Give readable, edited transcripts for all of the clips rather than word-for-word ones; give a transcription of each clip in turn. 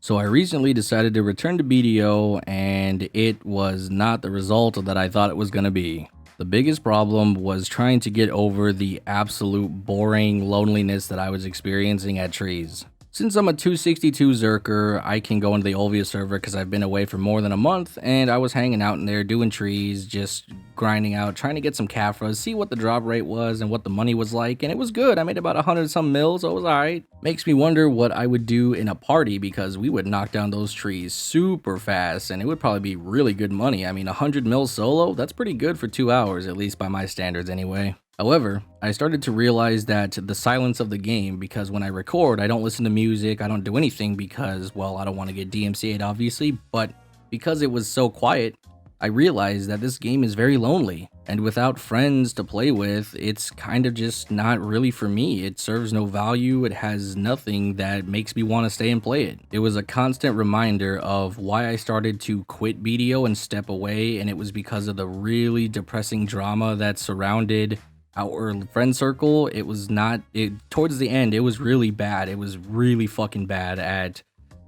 So I recently decided to return to BDO and it was not the result that I thought it was going to be. The biggest problem was trying to get over the absolute boring loneliness that I was experiencing at trees. Since I'm a 262 Zerker, I can go into the Olvia server because I've been away for more than a month, and I was hanging out in there doing trees, just grinding out, trying to get some Caphras, see what the drop rate was and what the money was like, and it was good. I made about 100 some mil, so it was alright. Makes me wonder what I would do in a party because we would knock down those trees super fast, and it would probably be really good money. I mean, 100 mil solo, that's pretty good for 2 hours, at least by my standards anyway. However, I started to realize that the silence of the game, because when I record, I don't listen to music, I don't do anything because, well, I don't want to get DMCA'd obviously, but because it was so quiet, I realized that this game is very lonely, and without friends to play with, it's kind of just not really for me. It serves no value, it has nothing that makes me want to stay and play it. It was a constant reminder of why I started to quit BDO and step away, and it was because of the really depressing drama that surrounded our friend circle. It was not it towards the end, it was really bad. It was really fucking bad at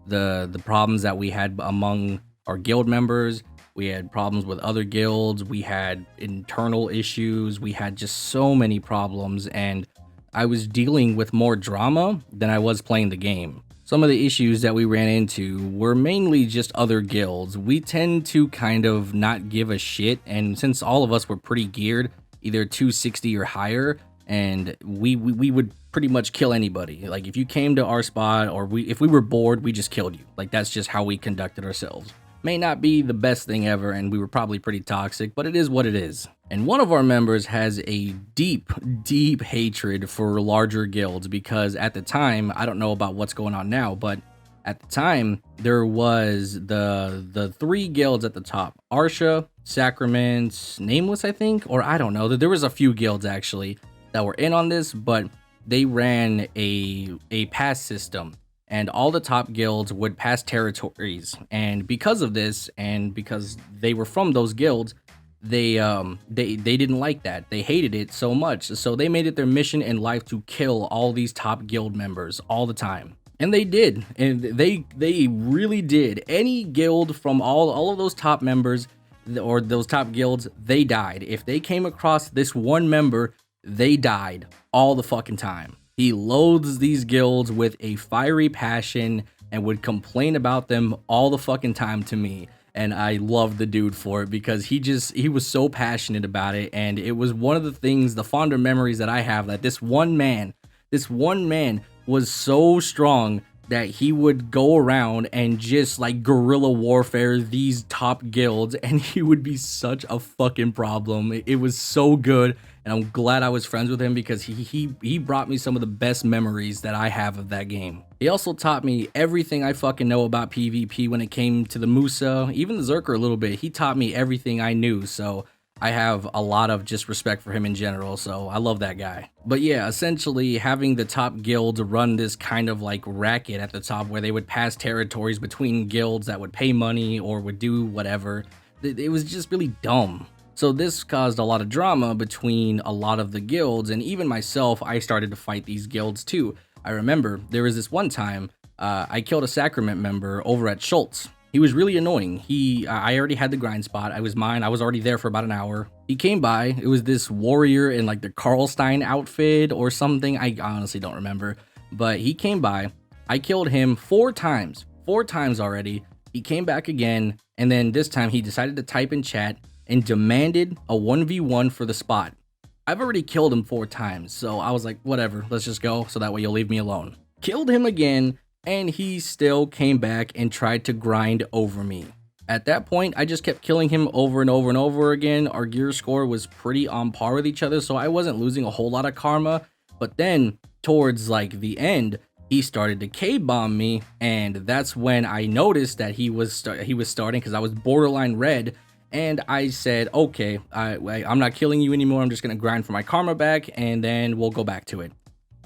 the problems that we had among our guild members. We had problems with other guilds, we had internal issues, we had just so many problems, and I was dealing with more drama than I was playing the game. Some of the issues that we ran into were mainly just other guilds. We tend to kind of not give a shit, and since all of us were pretty geared, either 260 or higher, and we would pretty much kill anybody. Like if you came to our spot or if we were bored, we just killed you. Like that's just how we conducted ourselves. May not be the best thing ever, and we were probably pretty toxic, but it is what it is. And one of our members has a deep hatred for larger guilds because at the time, I don't know about what's going on now, but at the time there was the three guilds at the top: Arsha, Sacraments, Nameless, I think, or I don't know. There was a few guilds actually that were in on this, but they ran a pass system, and all the top guilds would pass territories. And because of this, and because they were from those guilds, they didn't like that. They hated it so much, so they made it their mission in life to kill all these top guild members all the time. And they did, and they really did. Any guild from all of those top members or those top guilds, they died. If they came across this one member, they died all the fucking time. He loathes these guilds with a fiery passion and would complain about them all the fucking time to me. And I love the dude for it because he was so passionate about it. And it was one of the things, the fonder memories that I have, that this one man was so strong that he would go around and just like guerrilla warfare these top guilds, and he would be such a fucking problem. It was so good, and I'm glad I was friends with him because he brought me some of the best memories that I have of that game. He also taught me everything I fucking know about PvP when it came to the Musa, even the Zerker a little bit. He taught me everything I knew, so I have a lot of just respect for him in general, so I love that guy. But yeah, essentially having the top guilds run this kind of like racket at the top where they would pass territories between guilds that would pay money or would do whatever, it was just really dumb. So this caused a lot of drama between a lot of the guilds, and even myself, I started to fight these guilds too. I remember there was this one time I killed a Sacrament member over at Schultz. He was really annoying. I already had the grind spot. I was already there for about an hour. He came by. It was this warrior in like the Karlstein outfit or something. I honestly don't remember. But he came by. I killed him 4 times. 4 times already. He came back again. And then this time he decided to type in chat and demanded a 1v1 for the spot. I've already killed him 4 times. So I was like, whatever, let's just go. So that way you'll leave me alone. Killed him again. And he still came back and tried to grind over me. At that point, I just kept killing him over and over and over again. Our gear score was pretty on par with each other, so I wasn't losing a whole lot of karma. But then, towards like the end, he started to K-bomb me, and that's when I noticed that he was starting, because I was borderline red. And I said, okay, I'm not killing you anymore. I'm just going to grind for my karma back, and then we'll go back to it.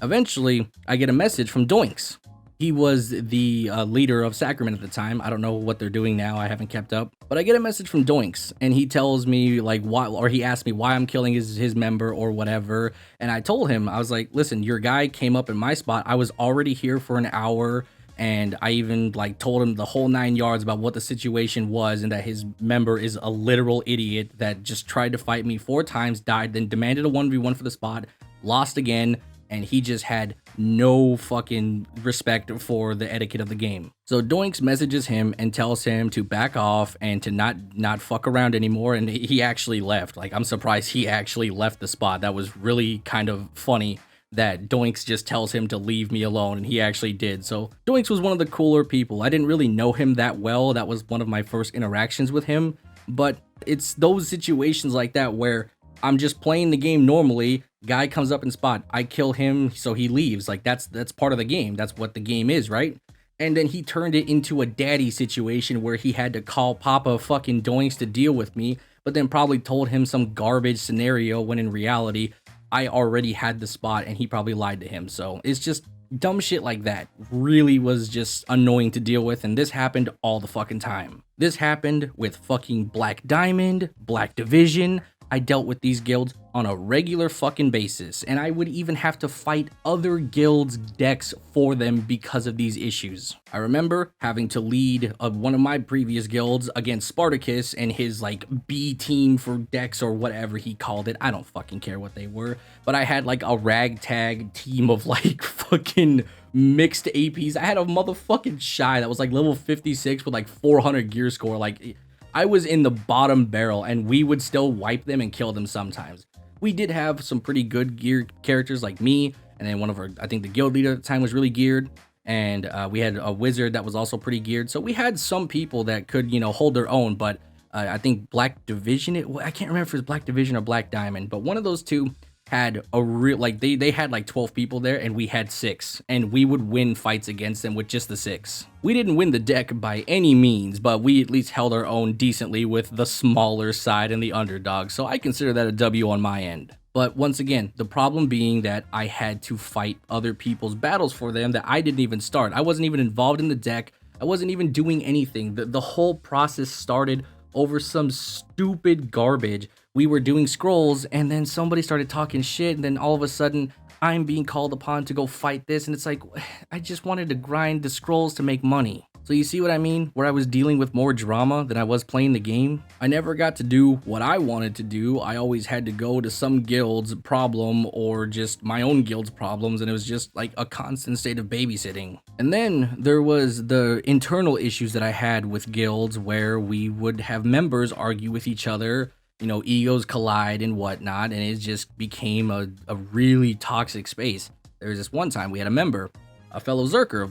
Eventually, I get a message from Doinks. He was the leader of Sacrament at the time. I don't know what they're doing now. I haven't kept up. But I get a message from Doinks, and he tells me like why, or he asked me why I'm killing his member or whatever. And I told him, I was like, listen, your guy came up in my spot. I was already here for an hour. And I even like told him the whole 9 yards about what the situation was and that his member is a literal idiot that just tried to fight me 4 times, died, then demanded a 1v1 for the spot, lost again, and he just had no fucking respect for the etiquette of the game. So Doinks messages him and tells him to back off and to not fuck around anymore, and he actually left. Like, I'm surprised he actually left the spot. That was really kind of funny that Doinks just tells him to leave me alone, and he actually did. So Doinks was one of the cooler people. I didn't really know him that well. That was one of my first interactions with him, but it's those situations like that where I'm just playing the game normally, guy comes up in spot, I kill him, so he leaves. Like, that's part of the game. That's what the game is, right? And then he turned it into a daddy situation where he had to call Papa fucking Doinks to deal with me, but then probably told him some garbage scenario when in reality, I already had the spot and he probably lied to him. So it's just dumb shit like that really was just annoying to deal with, and this happened all the fucking time. This happened with fucking Black Diamond, Black Division. I dealt with these guilds on a regular fucking basis, and I would even have to fight other guilds' decks for them because of these issues. I remember having to lead one of my previous guilds against Spartacus and his like B team for decks or whatever he called it. I don't fucking care what they were, but I had like a ragtag team of like fucking mixed APs. I had a motherfucking Shy that was like level 56 with like 400 gear score. Like, I was in the bottom barrel and we would still wipe them and kill them sometimes. We did have some pretty good geared characters like me, and then one of our, I think the guild leader at the time was really geared, and we had a wizard that was also pretty geared. So we had some people that could, you know, hold their own, but I think Black Division, I can't remember if it was Black Division or Black Diamond, but one of those two had a real, like they had like 12 people there and we had 6, and we would win fights against them with just the 6. We didn't win the deck by any means, but we at least held our own decently with the smaller side and the underdog, so I consider that a W on my end. But once again, the problem being that I had to fight other people's battles for them that I didn't even start. I wasn't even involved in the deck. I wasn't even doing anything. The whole process started over some stupid garbage. We were doing scrolls and then somebody started talking shit, and then all of a sudden I'm being called upon to go fight this, and it's like, I just wanted to grind the scrolls to make money. So you see what I mean? Where I was dealing with more drama than I was playing the game. I never got to do what I wanted to do. I always had to go to some guild's problem or just my own guild's problems, and it was just like a constant state of babysitting. And then there was the internal issues that I had with guilds where we would have members argue with each other, you know, egos collide and whatnot, and it just became a really toxic space. There was this one time we had a member, a fellow Zerker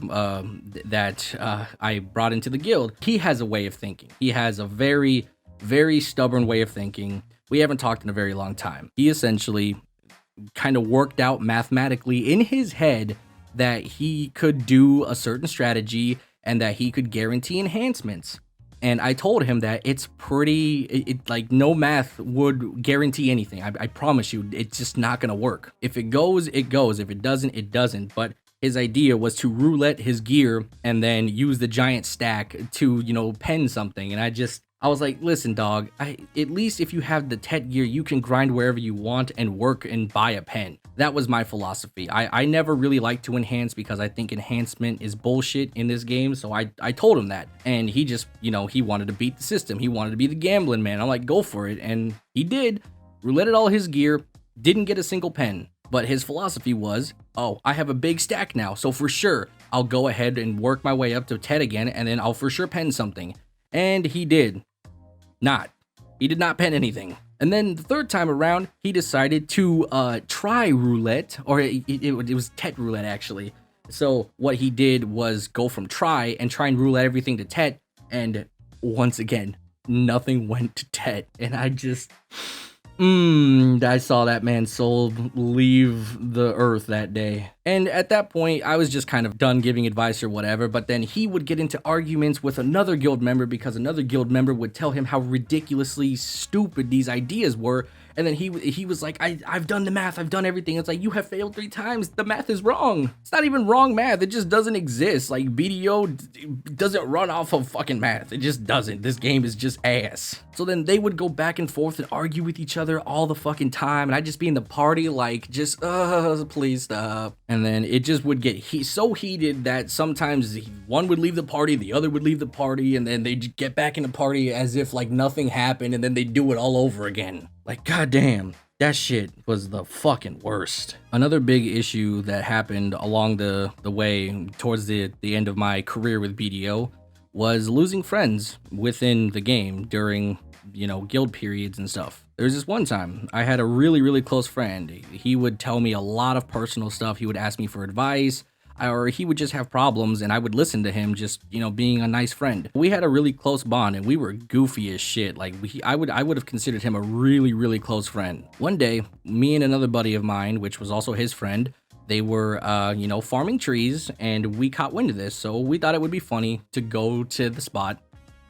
that I brought into the guild. He has a way of thinking. He has a very, very stubborn way of thinking. We haven't talked in a very long time. He essentially kind of worked out mathematically in his head that he could do a certain strategy and that he could guarantee enhancements. And I told him that it's pretty, like no math would guarantee anything. I promise you, it's just not gonna work. If it goes, it goes. If it doesn't, it doesn't. But his idea was to roulette his gear and then use the giant stack to, you know, pen something. And I was like, listen, dog, at least if you have the Tet gear, you can grind wherever you want and work and buy a pen. That was my philosophy. I never really liked to enhance because I think enhancement is bullshit in this game. So I told him that. And he just, you know, he wanted to beat the system. He wanted to be the gambling man. I'm like, go for it. And he did. Rouletted all his gear. Didn't get a single pen. But his philosophy was, oh, I have a big stack now. So for sure, I'll go ahead and work my way up to Tet again. And then I'll for sure pen something. And he did. He did not pen anything. And then the third time around, he decided to try roulette, or it was Tet roulette actually. So what he did was go from try and roulette everything to Tet, and once again, nothing went to Tet. And I just, I saw that man's soul leave the earth that day. And at that point, I was just kind of done giving advice or whatever, but then he would get into arguments with another guild member because another guild member would tell him how ridiculously stupid these ideas were. And then he was like, I've done the math, I've done everything. It's like, you have failed 3 times. The math is wrong. It's not even wrong math. It just doesn't exist. Like, BDO doesn't run off of fucking math. It just doesn't. This game is just ass. So then they would go back and forth and argue with each other all the fucking time. And I'd just be in the party like, just, please stop. And then it just would get so heated that sometimes one would leave the party, the other would leave the party, and then they'd get back in the party as if like nothing happened, and then they'd do it all over again. Like, goddamn, that shit was the fucking worst. Another big issue that happened along the way towards the end of my career with BDO was losing friends within the game during, guild periods and stuff. There's this one time I had a really, really close friend. He would tell me a lot of personal stuff. He would ask me for advice, or he would just have problems, and I would listen to him, just being a nice friend. We had a really close bond, and we were goofy as shit. Like I would have considered him a really, really close friend. One day, me and another buddy of mine, which was also his friend, they were farming trees, and we caught wind of this, so we thought it would be funny to go to the spot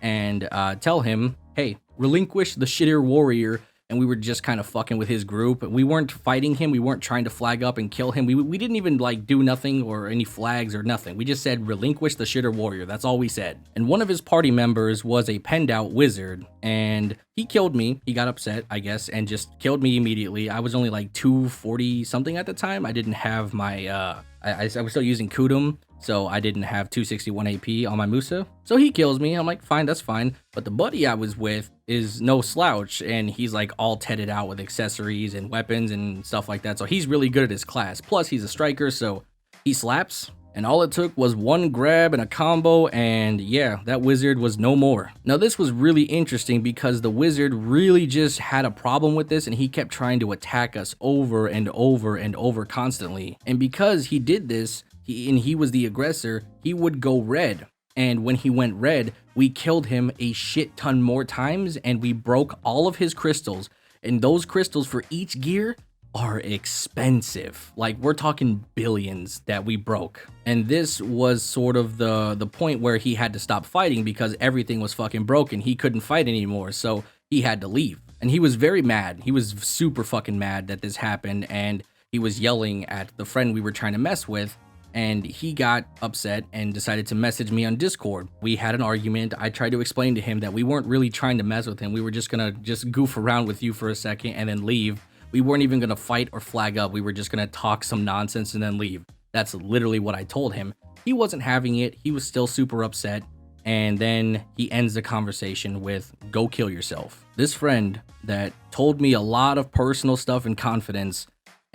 and tell him, hey, relinquish the shitter warrior. And we were just kind of fucking with his group. We weren't fighting him. We weren't trying to flag up and kill him. We didn't even like do nothing or any flags or nothing. We just said relinquish the shitter warrior. That's all we said. And one of his party members was a penned out wizard, and he killed me. He got upset, I guess, and just killed me immediately. I was only like 240 something at the time. I didn't have my I was still using Kudum, so I didn't have 261 AP on my Musa. So he kills me. I'm like, fine, that's fine. But the buddy I was with is no slouch, and he's like all tedded out with accessories and weapons and stuff like that. So he's really good at his class. Plus, he's a striker, so he slaps. And all it took was one grab and a combo, and yeah, that wizard was no more. Now, this was really interesting because the wizard really just had a problem with this, and he kept trying to attack us over and over and over constantly. And because he did this, he was the aggressor, he would go red. And when he went red, we killed him a shit ton more times, and we broke all of his crystals. And those crystals for each gear are expensive. Like, we're talking billions that we broke. And this was sort of the point where he had to stop fighting because everything was fucking broken. He couldn't fight anymore, so he had to leave. And he was very mad. He was super fucking mad that this happened, and he was yelling at the friend we were trying to mess with. And he got upset and decided to message me on Discord. We had an argument. I tried to explain to him that we weren't really trying to mess with him. We were just gonna goof around with you for a second and then leave. We weren't even gonna fight or flag up. We were just gonna talk some nonsense and then leave. That's literally what I told him. He wasn't having it. He was still super upset. And then he ends the conversation with, go kill yourself. This friend that told me a lot of personal stuff in confidence,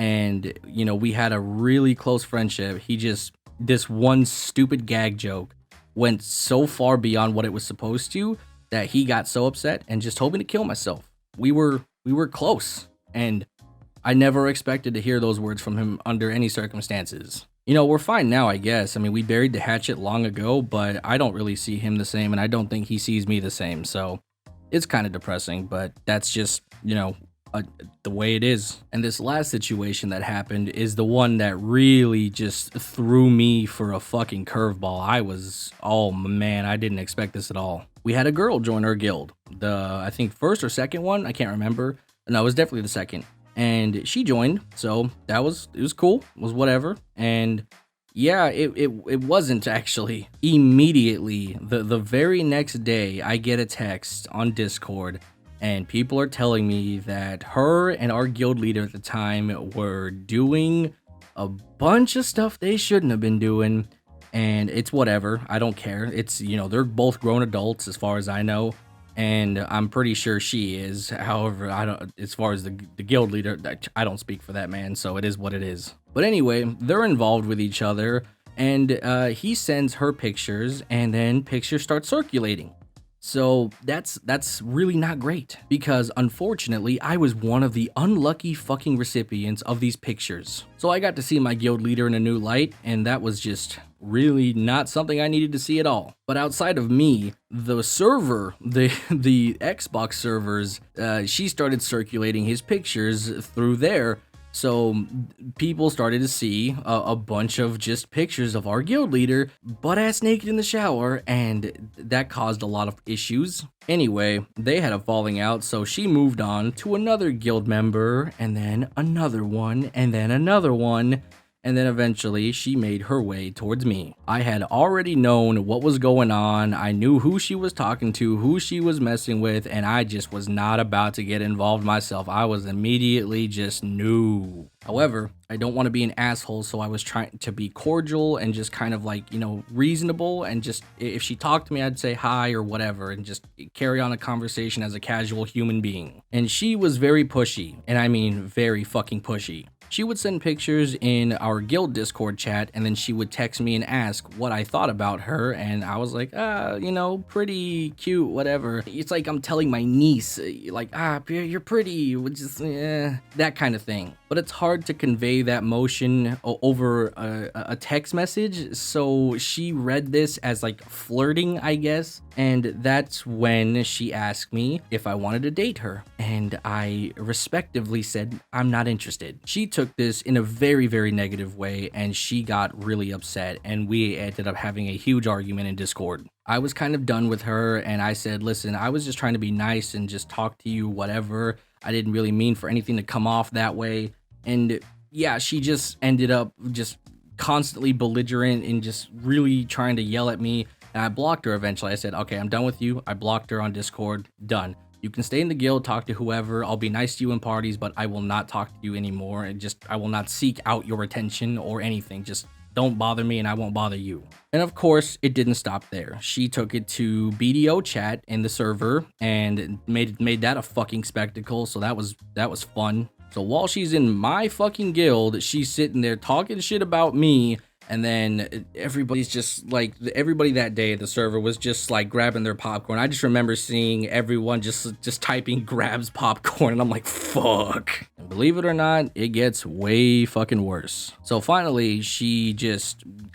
and we had a really close friendship, this one stupid gag joke went so far beyond what it was supposed to that he got so upset and just told me to kill myself. We were close, and I never expected to hear those words from him under any circumstances. We're fine now, I guess. I mean, we buried the hatchet long ago, but I don't really see him the same, and I don't think he sees me the same, so it's kind of depressing, but that's just, the way it is. And this last situation that happened is the one that really just threw me for a fucking curveball. Oh man, I didn't expect this at all. We had a girl join our guild. I think first or second one, I can't remember. No, it was definitely the second. And she joined, so it was cool. It was whatever. And yeah, it wasn't actually. Immediately, the very next day, I get a text on Discord, and people are telling me that her and our guild leader at the time were doing a bunch of stuff they shouldn't have been doing, and it's whatever. I don't care. It's, they're both grown adults as far as I know, and I'm pretty sure she is. However, as far as the guild leader, I don't speak for that man, so it is what it is. But anyway, they're involved with each other, and he sends her pictures, and then pictures start circulating. So that's really not great, because unfortunately I was one of the unlucky fucking recipients of these pictures. So I got to see my guild leader in a new light, and that was just really not something I needed to see at all. But outside of me, the server, the Xbox servers, she started circulating his pictures through there. So people started to see a bunch of just pictures of our guild leader butt-ass naked in the shower, and that caused a lot of issues. Anyway, they had a falling out, so she moved on to another guild member, and then another one, and then another one. and then eventually she made her way towards me. I had already known what was going on. I knew who she was talking to, who she was messing with, and I just was not about to get involved myself. I was immediately just no. However, I don't want to be an asshole, so I was trying to be cordial and just kind of like, reasonable, and just if she talked to me, I'd say hi or whatever and just carry on a conversation as a casual human being. And she was very pushy, and I mean very fucking pushy. She would send pictures in our guild Discord chat, and then she would text me and ask what I thought about her, and I was like, pretty cute, whatever. It's like I'm telling my niece, like, you're pretty, which is, that kind of thing. But it's hard to convey that motion over a text message, so she read this as like flirting, I guess, and that's when she asked me if I wanted to date her, and I respectively said, I'm not interested. She took this in a very, very negative way, and she got really upset, and we ended up having a huge argument in Discord. I was kind of done with her, and I said, listen, I was just trying to be nice and just talk to you, whatever. I didn't really mean for anything to come off that way. And yeah, she just ended up just constantly belligerent and just really trying to yell at me. And I blocked her eventually. I said, okay, I'm done with you. I blocked her on Discord. Done. You can stay in the guild, talk to whoever. I'll be nice to you in parties, but I will not talk to you anymore. And I will not seek out your attention or anything. Just don't bother me and I won't bother you. And of course, it didn't stop there. She took it to BDO chat in the server and made that a fucking spectacle. So that was fun. So while she's in my fucking guild, she's sitting there talking shit about me. And then everybody's just like, everybody that day at the server was just like grabbing their popcorn. I just remember seeing everyone just typing grabs popcorn, and I'm like, fuck. And believe it or not, it gets way fucking worse. So finally,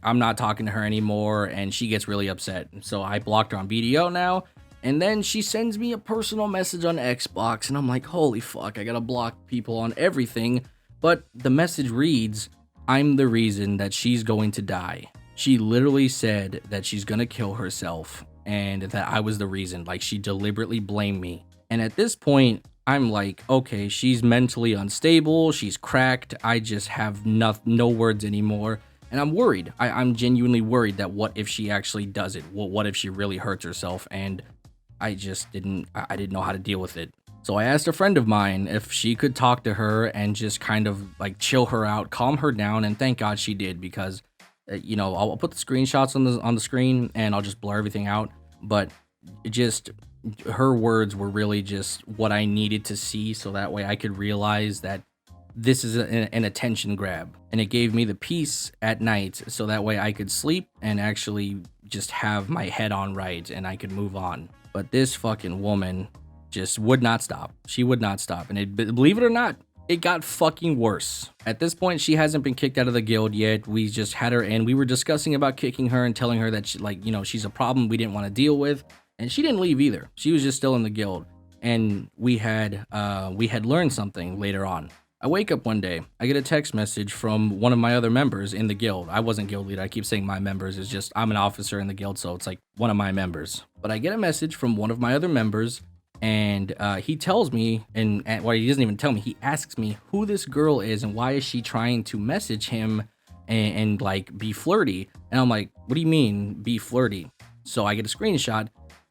I'm not talking to her anymore, and she gets really upset. So I blocked her on BDO now. And then she sends me a personal message on Xbox, and I'm like, holy fuck, I gotta block people on everything. But the message reads, I'm the reason that she's going to die. She literally said that she's gonna kill herself and that I was the reason. Like, she deliberately blamed me. And at this point, I'm like, okay, she's mentally unstable, she's cracked, I just have no words anymore. And I'm worried. I'm genuinely worried that what if she actually does it? What if she really hurts herself? And I didn't know how to deal with it. So I asked a friend of mine if she could talk to her and just kind of like chill her out, calm her down, and thank God she did, because I'll put the screenshots on the screen and I'll just blur everything out, but her words were really just what I needed to see, so that way I could realize that this is an attention grab, and it gave me the peace at night, so that way I could sleep and actually just have my head on right and I could move on. But this fucking woman just would not stop. She would not stop. And believe it or not, it got fucking worse. At this point, she hasn't been kicked out of the guild yet. We just had her, and we were discussing about kicking her and telling her that she's a problem we didn't want to deal with. And she didn't leave either. She was just still in the guild. And we had learned something later on. I wake up one day, I get a text message from one of my other members in the guild. I wasn't guild leader. I keep saying my members. It's just I'm an officer in the guild, so it's like one of my members. But I get a message from one of my other members, and he tells me, and well, he doesn't even tell me, he asks me who this girl is and why is she trying to message him and like be flirty. And I'm like, what do you mean be flirty? So I get a screenshot,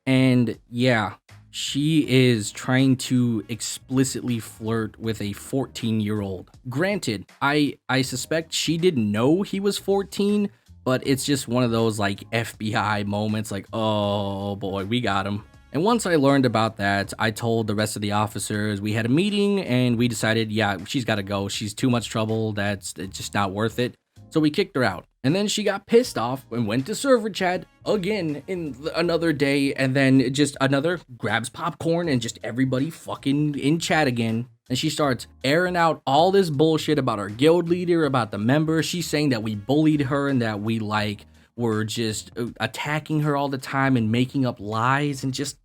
and yeah, she is trying to explicitly flirt with a 14-year-old. Granted, I suspect she didn't know he was 14, but it's just one of those like FBI moments, like, oh boy, we got him. And once I learned about that, I told the rest of the officers. We had a meeting and we decided, yeah, she's got to go. She's too much trouble. It's just not worth it. So we kicked her out. And then she got pissed off and went to server chat again in another day. And then just another grabs popcorn and just everybody fucking in chat again. And she starts airing out all this bullshit about our guild leader, about the members. She's saying that we bullied her and that we were just attacking her all the time and making up lies and just,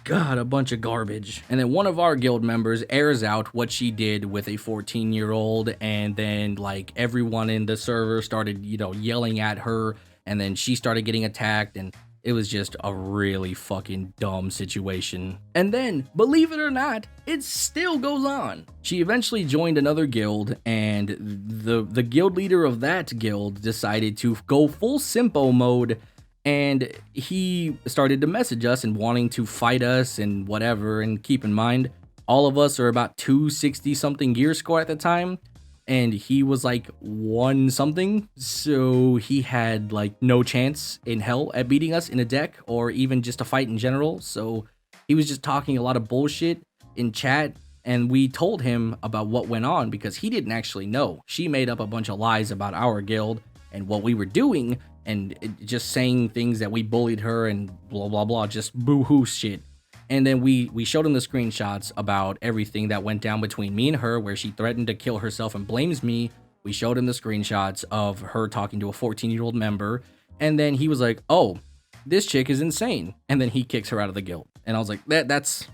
God, a bunch of garbage. And then one of our guild members airs out what she did with a 14-year-old, and then like everyone in the server started, yelling at her, and then she started getting attacked, and It was just a really fucking dumb situation. And then, believe it or not, it still goes on. She eventually joined another guild, and the guild leader of that guild decided to go full simpo mode, and he started to message us and wanting to fight us and whatever. And keep in mind, all of us are about 260 something gear score at the time, and he was like 1 something, so he had like no chance in hell at beating us in a deck or even just a fight in general. So he was just talking a lot of bullshit in chat, and we told him about what went on because he didn't actually know. She made up a bunch of lies about our guild and what we were doing, and just saying things that we bullied her and blah blah blah, just boo-hoo shit. And then we showed him the screenshots about everything that went down between me and her, where she threatened to kill herself and blames me. We showed him the screenshots of her talking to a 14-year-old member. And then he was like, oh, this chick is insane. And then he kicks her out of the guild. And I was like, that's,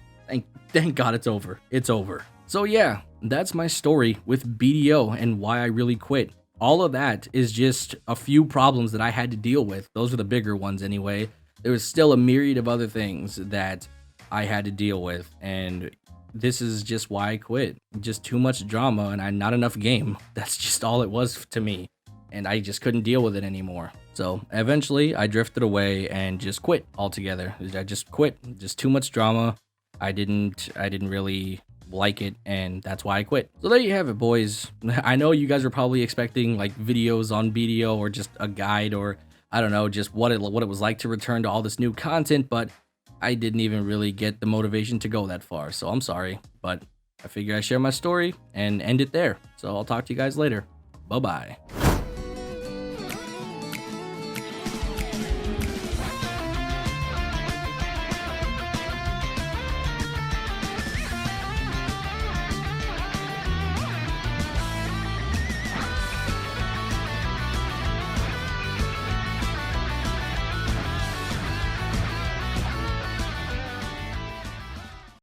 thank God it's over. It's over. So yeah, that's my story with BDO and why I really quit. All of that is just a few problems that I had to deal with. Those are the bigger ones anyway. There was still a myriad of other things that I had to deal with, and this is just why I quit. Just too much drama and not enough game. That's just all it was to me, and I just couldn't deal with it anymore. So eventually I drifted away and just quit altogether. I just quit. Just too much drama. I didn't really like it, and that's why I quit. So there you have it, boys. I know you guys are probably expecting like videos on BDO or just a guide, or I don't know, just what it was like to return to all this new content, but I didn't even really get the motivation to go that far, so I'm sorry, but I figure I share my story and end it there. So I'll talk to you guys later. Bye-bye.